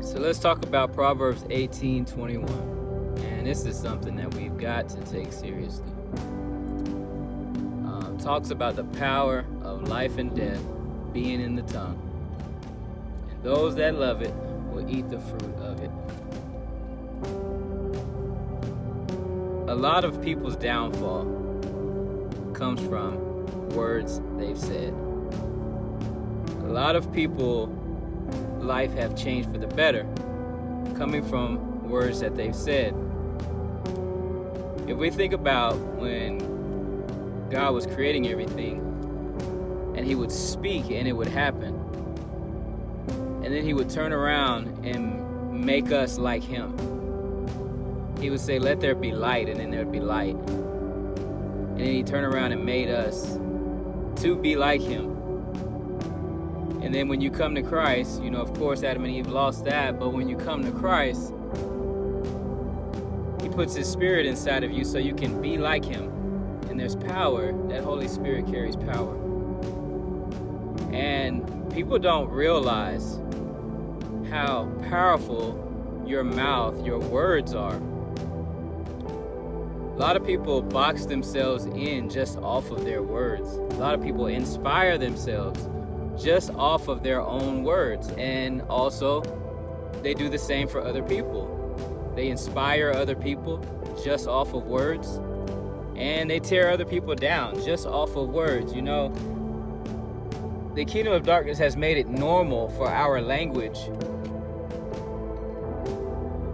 So let's talk about Proverbs 18:21. And this is something that we've got to take seriously. Talks about the power of life and death being in the tongue. And those that love it will eat the fruit of it. A lot of people's downfall comes from words they've said. A lot of people, life have changed for the better, coming from words that they've said. If we think about when God was creating everything, and he would speak and it would happen, and then he would turn around and make us like him. He would say, let there be light, and then there'd be light. And then he turned around and made us to be like him. And then when you come to Christ, of course, Adam and Eve lost that, but when you come to Christ, he puts his spirit inside of you so you can be like him. And there's power. That Holy Spirit carries power. And people don't realize how powerful your mouth, your words are. A lot of people box themselves in just off of their words. A lot of people inspire themselves just off of their own words. And also, they do the same for other people. They inspire other people just off of words. And they tear other people down just off of words. The kingdom of darkness has made it normal for our language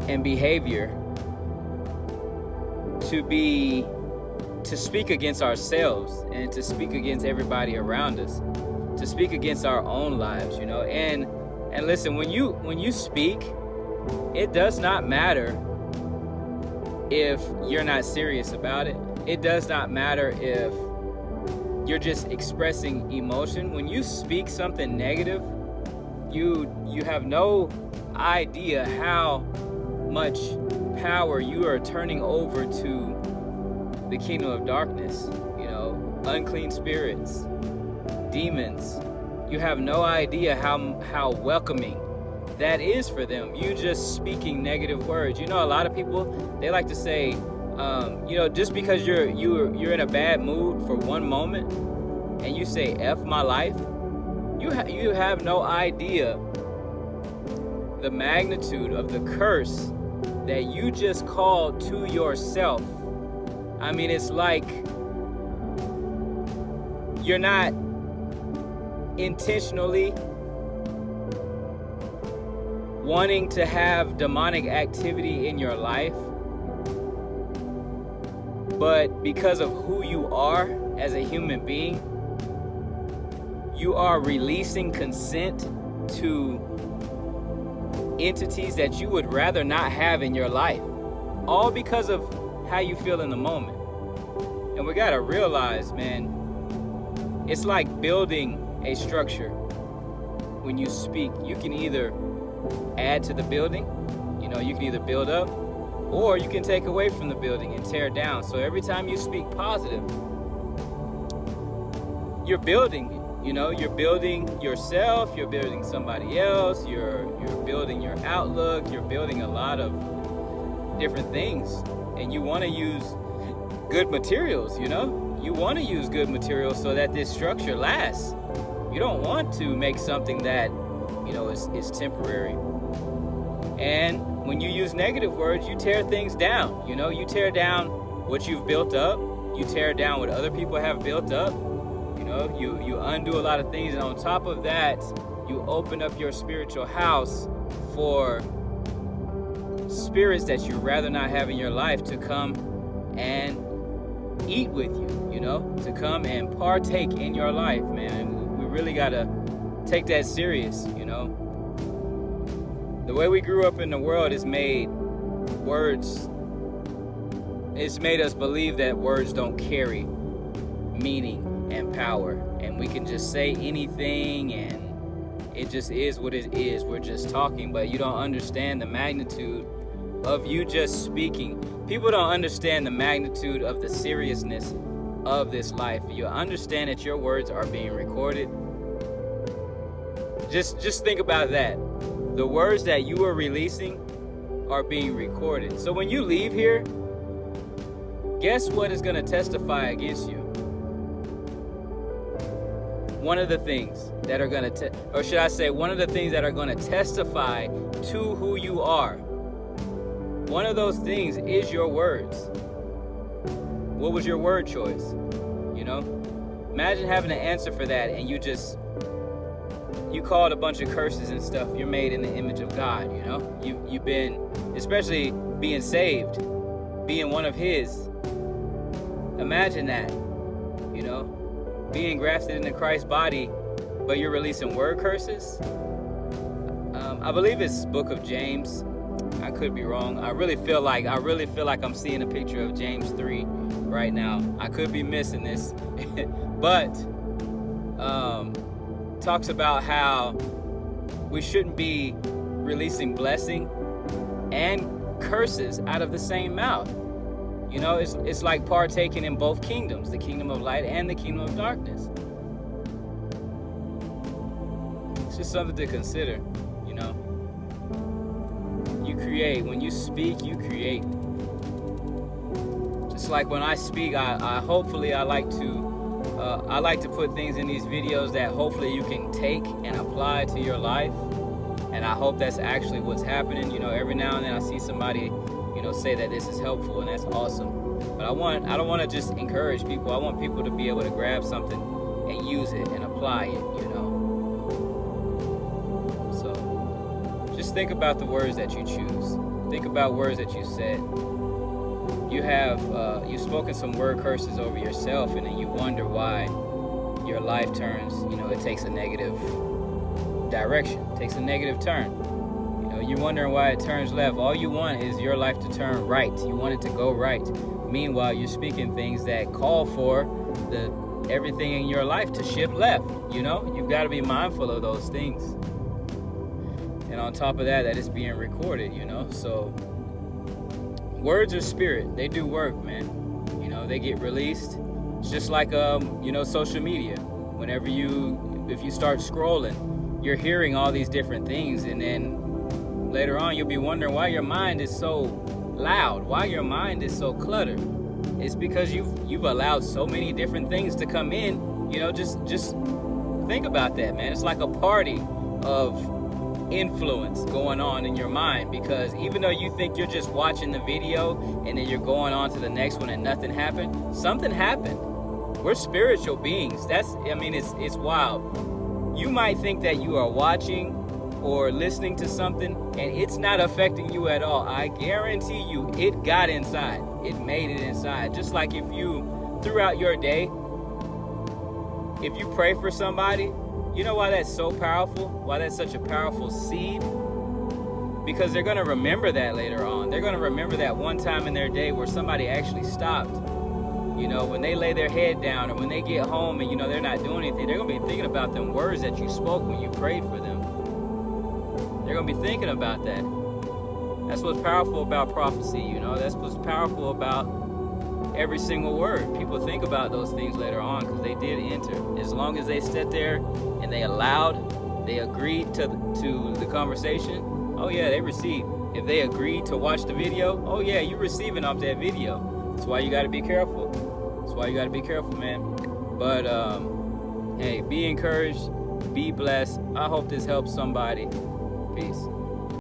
and behavior to speak against ourselves and to speak against everybody around us, to speak against our own lives, And listen, when you speak, it does not matter if you're not serious about it. It does not matter if you're just expressing emotion. When you speak something negative, you have no idea how much power you are turning over to the kingdom of darkness. Unclean spirits, demons. You have no idea how welcoming that is for them. You just speaking negative words. A lot of people, they like to say, just because you're in a bad mood for one moment and you say F my life, you have no idea the magnitude of the curse that you just called to yourself. I mean, it's like you're not intentionally wanting to have demonic activity in your life, but because of who you are as a human being, you are releasing consent to entities that you would rather not have in your life, all because of how you feel in the moment. And we gotta realize, man, it's like building a structure. When you speak, you can either add to the building, you can either build up, or you can take away from the building and tear down. So every time you speak positive, you're building, you're building yourself, you're building somebody else, you're building your outlook, you're building a lot of different things. And you want to use good materials, you want to use good materials so that this structure lasts. You don't want to make something that, is temporary. And when you use negative words, you tear things down. You tear down what you've built up. You tear down what other people have built up. You undo a lot of things. And on top of that, you open up your spiritual house for spirits that you'd rather not have in your life to come and eat with you, to come and partake in your life, man. We really got to take that serious, The way we grew up in the world has made us believe that words don't carry meaning and power. And we can just say anything and it just is what it is. We're just talking, but you don't understand the magnitude of you just speaking. People don't understand the magnitude of the seriousness of this life. You understand that your words are being recorded. Just think about that. the words that you are releasing are being recorded. So when you leave here, guess what is going to testify against you? One of the things that are going to, or should I say, one of the things that are going to testify to who you are. One of those things is your words. What was your word choice? You know, imagine having an answer for that, and you called a bunch of curses and stuff. You're made in the image of God. You know, you've been, especially being saved, being one of His. Imagine that. You know, being grafted into Christ's body, but you're releasing word curses. I believe it's Book of James. I could be wrong. I really feel like I'm seeing a picture of James 3 right now. I could be missing this, but talks about how we shouldn't be releasing blessing and curses out of the same mouth. You know, it's like partaking in both kingdoms, the kingdom of light and the kingdom of darkness. It's just something to consider, you know. You create. When you speak, you create. Just like when I speak, I like to put things in these videos that hopefully you can take and apply to your life. And I hope that's actually what's happening. You know, every now and then I see somebody, you know, say that this is helpful, and that's awesome. But I don't want to just encourage people. I want people to be able to grab something and use it and apply it, you know. So just think about the words that you choose. Think about words that you said. You've spoken some word curses over yourself, and then you wonder why your life turns, you know, it takes a negative direction, takes a negative turn. You know, you're wondering why it turns left. All you want is your life to turn right. You want it to go right. Meanwhile, you're speaking things that call for everything in your life to shift left. You know, you've got to be mindful of those things. And on top of that it's being recorded, you know. So words are spirit. They do work, man. You know, they get released. It's just like you know, social media. If you start scrolling, you're hearing all these different things, and then later on you'll be wondering why your mind is so loud, why your mind is so cluttered. It's because you've allowed so many different things to come in. You know, just think about that, man. It's like a party of influence going on in your mind, because even though you think you're just watching the video and then you're going on to the next one and nothing happened, something happened. We're spiritual beings. It's wild. You might think that you are watching or listening to something and it's not affecting you at all. I guarantee you it got inside. It made it inside. Just like if you, throughout your day, if you pray for somebody, you know why that's so powerful? Why that's such a powerful seed? Because they're going to remember that later on. They're going to remember that one time in their day where somebody actually stopped. You know, when they lay their head down or when they get home and, you know, they're not doing anything, they're going to be thinking about them words that you spoke when you prayed for them. They're going to be thinking about that. That's what's powerful about prophecy, you know. That's what's powerful about every single word. People think about those things later on because they did enter. As long as they sat there and they agreed to the conversation, oh yeah, they received. If they agreed to watch the video, oh yeah, you're receiving off that video. That's why you got to be careful. That's why you got to be careful, man. But hey, be encouraged, be blessed. I hope this helps somebody. Peace.